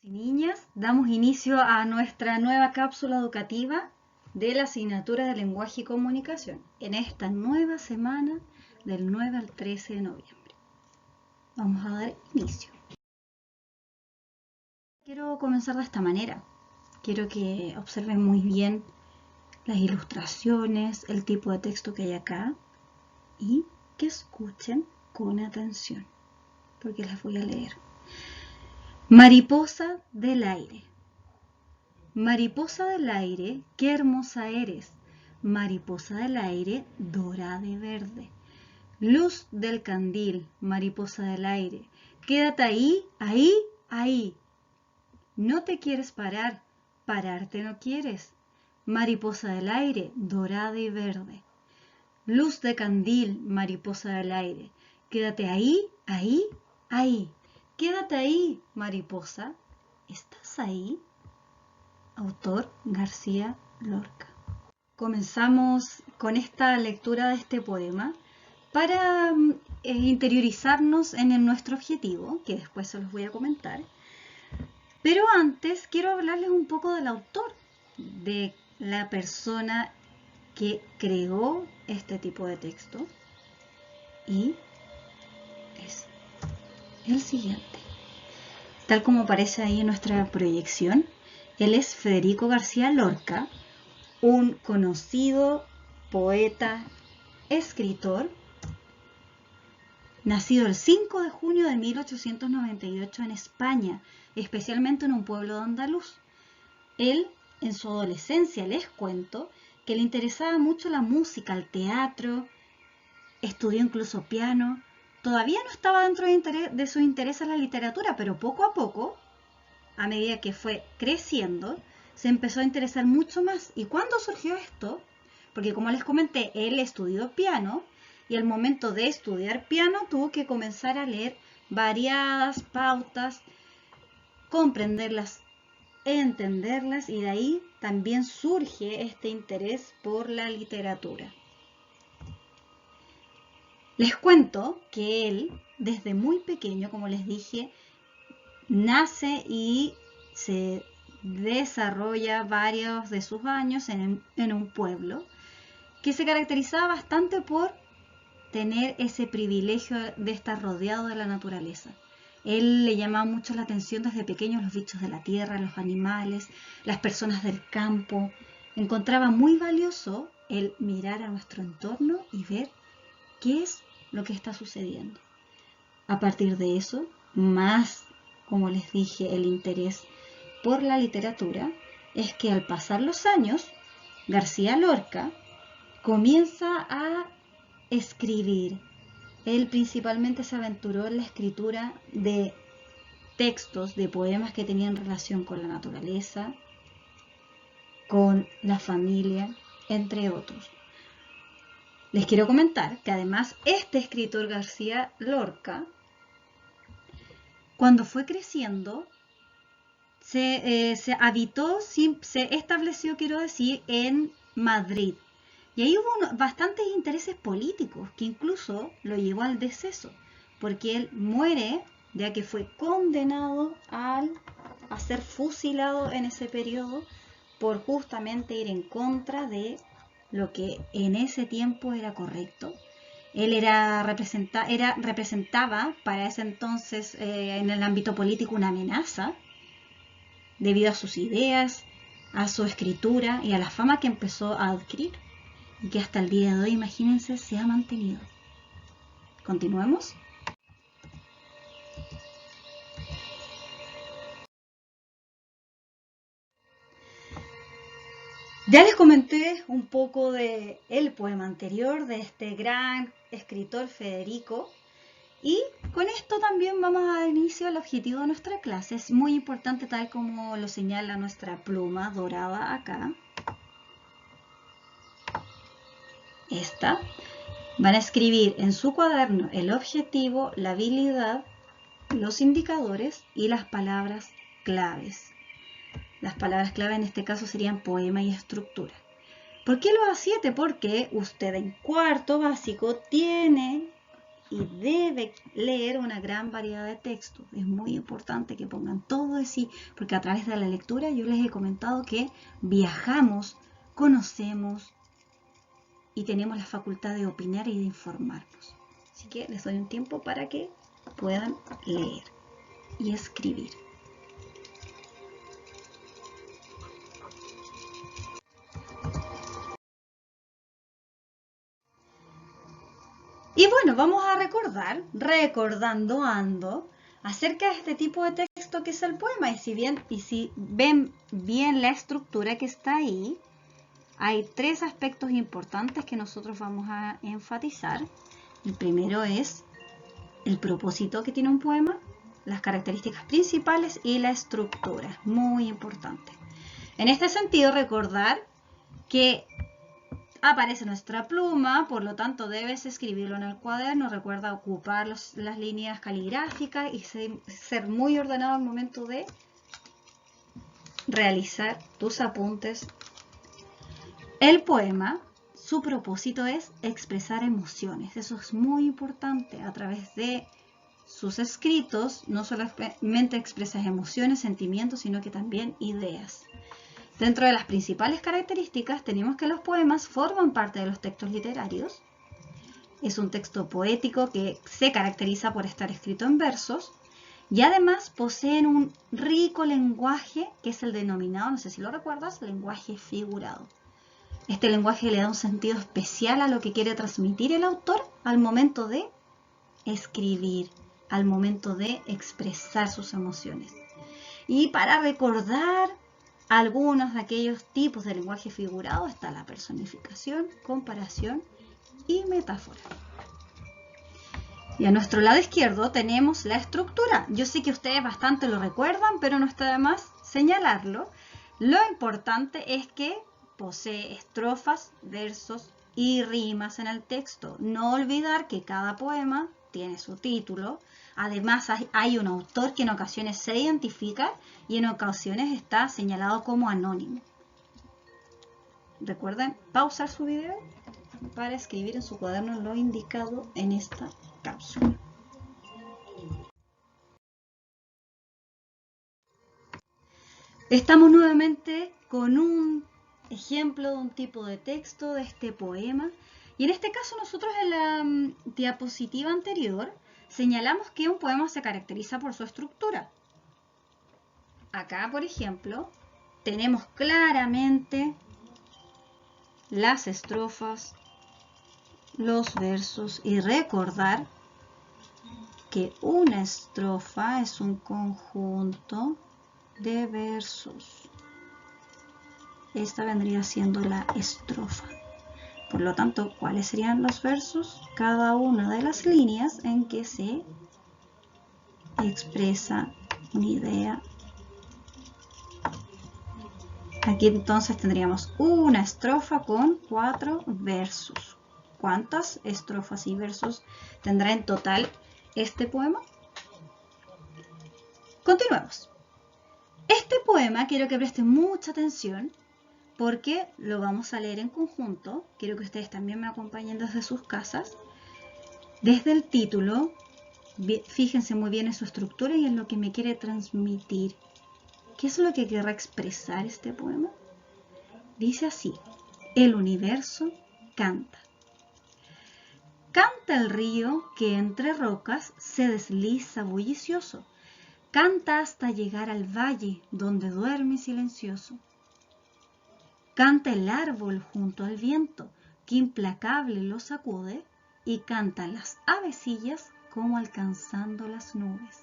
Y niñas, damos inicio a nuestra nueva cápsula educativa de la asignatura de lenguaje y comunicación en esta nueva semana del 9 al 13 de noviembre. Vamos a dar inicio. Quiero comenzar de esta manera. Quiero que observen muy bien las ilustraciones, el tipo de texto que hay acá y que escuchen con atención, porque les voy a leer. Mariposa del aire. Mariposa del aire, qué hermosa eres. Mariposa del aire, dorada y verde. Luz del candil, mariposa del aire. Quédate ahí, ahí, ahí. No te quieres parar, pararte no quieres. Mariposa del aire, dorada y verde. Luz de candil, mariposa del aire. Quédate ahí, ahí, ahí. Quédate ahí, mariposa. ¿Estás ahí? Autor García Lorca. Comenzamos con esta lectura de este poema para interiorizarnos en nuestro objetivo, que después se los voy a comentar. Pero antes quiero hablarles un poco del autor, de la persona que creó este tipo de texto, y es el siguiente. Tal como aparece ahí en nuestra proyección, él es Federico García Lorca, un conocido poeta, escritor, nacido el 5 de junio de 1898 en España, especialmente en un pueblo andaluz. Él, en su adolescencia, les cuento que le interesaba mucho la música, el teatro, estudió incluso piano. Todavía no estaba dentro de su interés en la literatura, pero poco a poco, a medida que fue creciendo, se empezó a interesar mucho más. ¿Y cuándo surgió esto? Porque como les comenté, él estudió piano y al momento de estudiar piano tuvo que comenzar a leer variadas pautas, comprenderlas, entenderlas, y de ahí también surge este interés por la literatura. Les cuento que él, desde muy pequeño, como les dije, nace y se desarrolla varios de sus años en un pueblo que se caracterizaba bastante por tener ese privilegio de estar rodeado de la naturaleza. Él le llamaba mucho la atención desde pequeño los bichos de la tierra, los animales, las personas del campo. Encontraba muy valioso el mirar a nuestro entorno y ver qué es lo que está sucediendo. A partir de eso, más, como les dije, el interés por la literatura, es que al pasar los años, García Lorca comienza a escribir. Él principalmente se aventuró en la escritura de textos, de poemas que tenían relación con la naturaleza, con la familia, entre otros. Les quiero comentar que además este escritor García Lorca, cuando fue creciendo, se estableció, quiero decir, en Madrid. Y ahí hubo bastantes intereses políticos que incluso lo llevó al deceso, porque él muere ya que fue condenado a ser fusilado en ese periodo por justamente ir en contra de lo que en ese tiempo era correcto. Él representaba para ese entonces en el ámbito político una amenaza debido a sus ideas, a su escritura y a la fama que empezó a adquirir y que hasta el día de hoy, imagínense, se ha mantenido. Continuemos. Ya les comenté un poco de el poema anterior de este gran escritor Federico, y con esto también vamos a dar inicio al objetivo de nuestra clase. Es muy importante, tal como lo señala nuestra pluma dorada acá. Esta. Van a escribir en su cuaderno el objetivo, la habilidad, los indicadores y las palabras claves. Las palabras clave en este caso serían poema y estructura. ¿Por qué lo A7? Porque usted en cuarto básico tiene y debe leer una gran variedad de textos. Es muy importante que pongan todo de sí, porque a través de la lectura yo les he comentado que viajamos, conocemos y tenemos la facultad de opinar y de informarnos. Así que les doy un tiempo para que puedan leer y escribir. Y bueno, vamos a recordando ando, acerca de este tipo de texto que es el poema. Y si ven bien la estructura que está ahí, hay tres aspectos importantes que nosotros vamos a enfatizar. El primero es el propósito que tiene un poema, las características principales y la estructura. Muy importante. En este sentido, recordar que aparece nuestra pluma, por lo tanto debes escribirlo en el cuaderno. Recuerda ocupar las líneas caligráficas y ser muy ordenado al momento de realizar tus apuntes. El poema, su propósito es expresar emociones. Eso es muy importante. A través de sus escritos no solamente expresas emociones, sentimientos, sino que también ideas. Dentro de las principales características tenemos que los poemas forman parte de los textos literarios. Es un texto poético que se caracteriza por estar escrito en versos y además poseen un rico lenguaje que es el denominado, no sé si lo recuerdas, lenguaje figurado. Este lenguaje le da un sentido especial a lo que quiere transmitir el autor al momento de escribir, al momento de expresar sus emociones. Y para recordar algunos de aquellos tipos de lenguaje figurado está la personificación, comparación y metáfora. Y a nuestro lado izquierdo tenemos la estructura. Yo sé que ustedes bastante lo recuerdan, pero no está de más señalarlo. Lo importante es que posee estrofas, versos y rimas en el texto. No olvidar que cada poema tiene su título. Además hay un autor que en ocasiones se identifica y en ocasiones está señalado como anónimo. Recuerden pausar su video para escribir en su cuaderno lo indicado en esta cápsula. Estamos nuevamente con un ejemplo de un tipo de texto de este poema. Y en este caso nosotros en la diapositiva anterior señalamos que un poema se caracteriza por su estructura. Acá, por ejemplo, tenemos claramente las estrofas, los versos y recordar que una estrofa es un conjunto de versos. Esta vendría siendo la estrofa. Por lo tanto, ¿cuáles serían los versos? Cada una de las líneas en que se expresa una idea. Aquí entonces tendríamos una estrofa con 4 versos. ¿Cuántas estrofas y versos tendrá en total este poema? Continuemos. Este poema quiero que presten mucha atención porque lo vamos a leer en conjunto. Quiero que ustedes también me acompañen desde sus casas. Desde el título, fíjense muy bien en su estructura y en lo que me quiere transmitir. ¿Qué es lo que querrá expresar este poema? Dice así: el universo canta. Canta el río que entre rocas se desliza bullicioso. Canta hasta llegar al valle donde duerme silencioso. Canta el árbol junto al viento que implacable lo sacude y cantan las avecillas como alcanzando las nubes.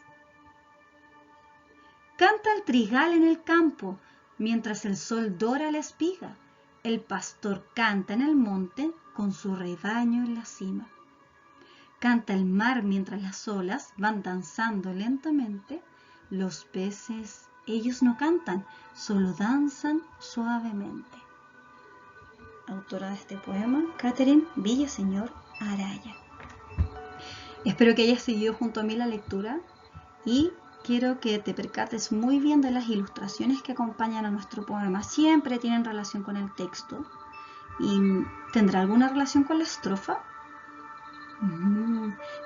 Canta el trigal en el campo mientras el sol dora la espiga. El pastor canta en el monte con su rebaño en la cima. Canta el mar mientras las olas van danzando lentamente. Los peces, ellos no cantan, solo danzan suavemente. Autora de este poema, Catherine Villaseñor Araya. Espero que hayas seguido junto a mí la lectura y quiero que te percates muy bien de las ilustraciones que acompañan a nuestro poema. Siempre tienen relación con el texto. ¿Y tendrá alguna relación con la estrofa?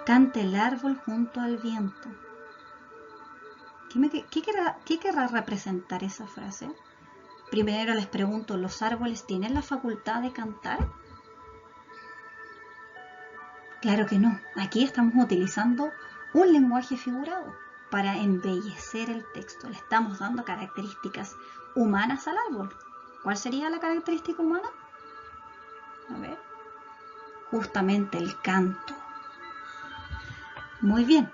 Canta el árbol junto al viento. ¿Qué querrá representar esa frase? Primero les pregunto, ¿los árboles tienen la facultad de cantar? Claro que no. Aquí estamos utilizando un lenguaje figurado para embellecer el texto. Le estamos dando características humanas al árbol. ¿Cuál sería la característica humana? A ver. Justamente el canto. Muy bien.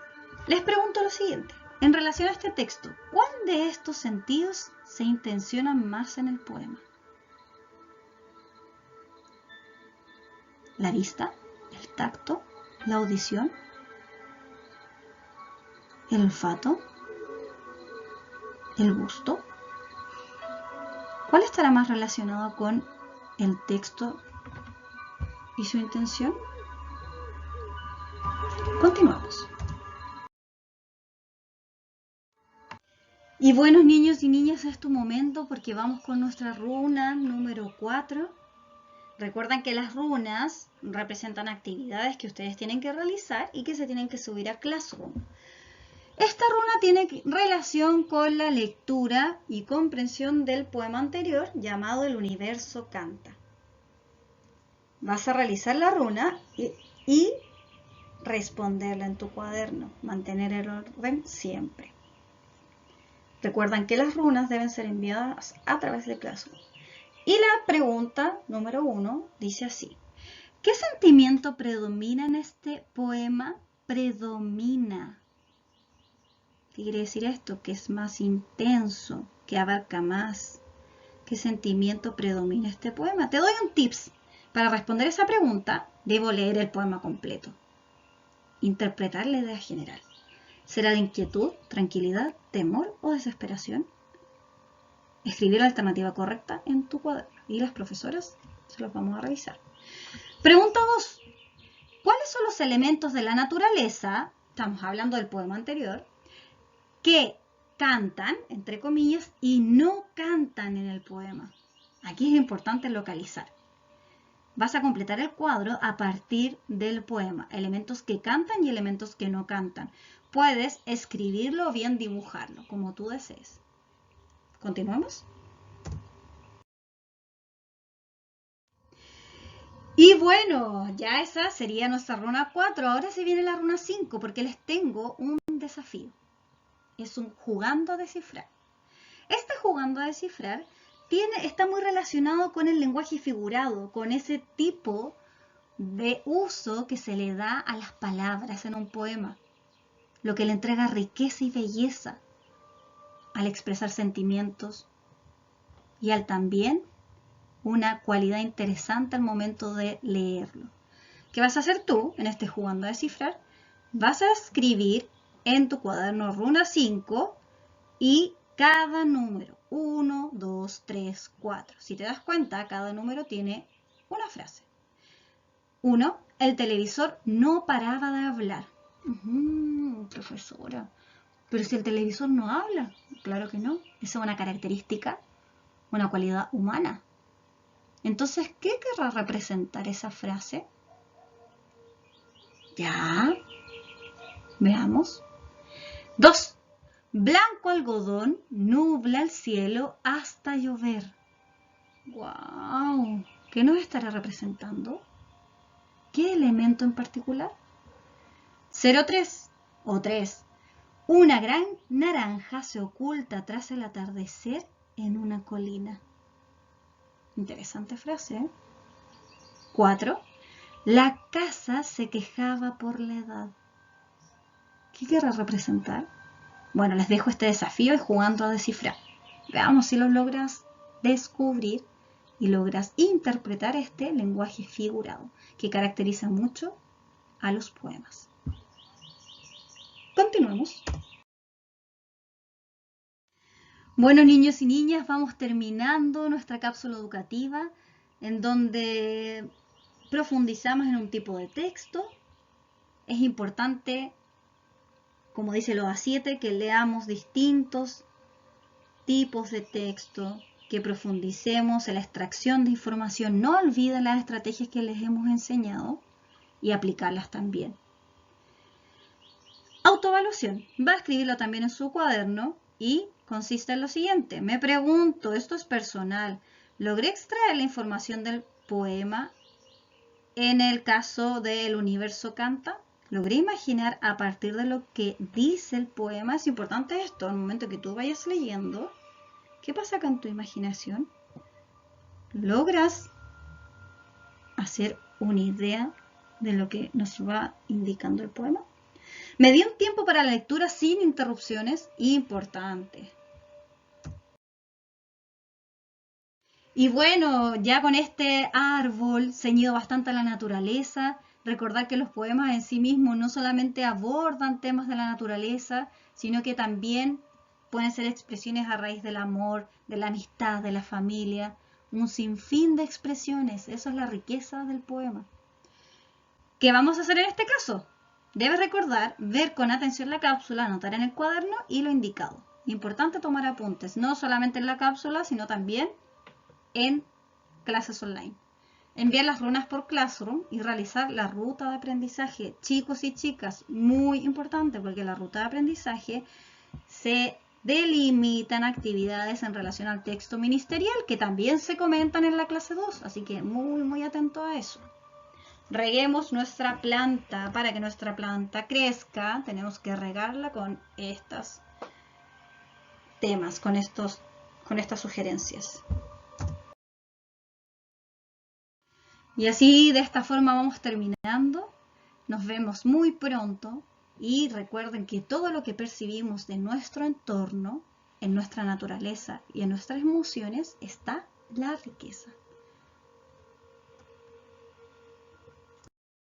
Les pregunto lo siguiente. En relación a este texto, ¿cuál de estos sentidos se intencionan más en el poema? ¿La vista? ¿El tacto? ¿La audición? ¿El olfato? ¿El gusto? ¿Cuál estará más relacionado con el texto y su intención? Continuamos. Y buenos niños y niñas, es tu momento porque vamos con nuestra runa número 4. Recuerdan que las runas representan actividades que ustedes tienen que realizar y que se tienen que subir a Classroom. Esta runa tiene relación con la lectura y comprensión del poema anterior llamado El universo canta. Vas a realizar la runa y responderla en tu cuaderno, mantener el orden siempre. Recuerdan que las runas deben ser enviadas a través de Classroom. Y la pregunta número 1 dice así. ¿Qué sentimiento predomina en este poema? Predomina. ¿Qué quiere decir esto? Que es más intenso, que abarca más. ¿Qué sentimiento predomina este poema? Te doy un tips. Para responder esa pregunta, debo leer el poema completo. Interpretar la idea general. ¿Será de inquietud, tranquilidad, temor o desesperación? Escribir la alternativa correcta en tu cuaderno y las profesoras se los vamos a revisar. Pregunta 2. ¿Cuáles son los elementos de la naturaleza, estamos hablando del poema anterior, que cantan, entre comillas, y no cantan en el poema? Aquí es importante localizar. Vas a completar el cuadro a partir del poema, elementos que cantan y elementos que no cantan. Puedes escribirlo o bien dibujarlo, como tú desees. ¿Continuamos? Y bueno, ya esa sería nuestra runa 4. Ahora se viene la runa 5 porque les tengo un desafío. Es un jugando a descifrar. Este jugando a descifrar está muy relacionado con el lenguaje figurado, con ese tipo de uso que se le da a las palabras en un poema, lo que le entrega riqueza y belleza al expresar sentimientos y al también una cualidad interesante al momento de leerlo. ¿Qué vas a hacer tú en este jugando a descifrar? Vas a escribir en tu cuaderno runa 5 y cada número, 1, 2, 3, 4. Si te das cuenta, cada número tiene una frase. 1. El televisor no paraba de hablar. Profesora, pero si el televisor no habla. Claro que no. Esa es una característica, una cualidad humana. Entonces, ¿qué querrá representar esa frase? Ya. Veamos. 2. Blanco algodón nubla el cielo hasta llover. ¡Guau! ¿Qué nos estará representando? ¿Qué elemento en particular? 03 o 3. Una gran naranja se oculta tras el atardecer en una colina. Interesante frase, ¿eh? 4. La casa se quejaba por la edad. ¿Qué querrá representar? Bueno, les dejo este desafío y jugando a descifrar. Veamos si lo logras descubrir y logras interpretar este lenguaje figurado que caracteriza mucho a los poemas. Continuemos. Bueno, niños y niñas, vamos terminando nuestra cápsula educativa en donde profundizamos en un tipo de texto. Es importante, como dice el OA7, que leamos distintos tipos de texto, que profundicemos en la extracción de información. No olviden las estrategias que les hemos enseñado y aplicarlas también. Autoevaluación. Va a escribirlo también en su cuaderno y consiste en lo siguiente. Me pregunto, esto es personal, ¿logré extraer la información del poema en el caso del universo canta? ¿Logré imaginar a partir de lo que dice el poema? Es importante esto, en el momento que tú vayas leyendo. ¿Qué pasa con tu imaginación? ¿Logras hacer una idea de lo que nos va indicando el poema? Me di un tiempo para la lectura sin interrupciones, importante. Y bueno, ya con este árbol ceñido bastante a la naturaleza, recordar que los poemas en sí mismos no solamente abordan temas de la naturaleza, sino que también pueden ser expresiones a raíz del amor, de la amistad, de la familia, un sinfín de expresiones. Eso es la riqueza del poema. ¿Qué vamos a hacer en este caso? Debes recordar, ver con atención la cápsula, anotar en el cuaderno y lo indicado. Importante tomar apuntes, no solamente en la cápsula, sino también en clases online. Enviar las runas por Classroom y realizar la ruta de aprendizaje. Chicos y chicas, muy importante porque la ruta de aprendizaje se delimitan actividades en relación al texto ministerial que también se comentan en la clase 2, así que muy atento a eso. Reguemos nuestra planta. Para que nuestra planta crezca, tenemos que regarla con estos temas, con estas sugerencias. Y así, de esta forma vamos terminando. Nos vemos muy pronto y recuerden que todo lo que percibimos de nuestro entorno, en nuestra naturaleza y en nuestras emociones está la riqueza.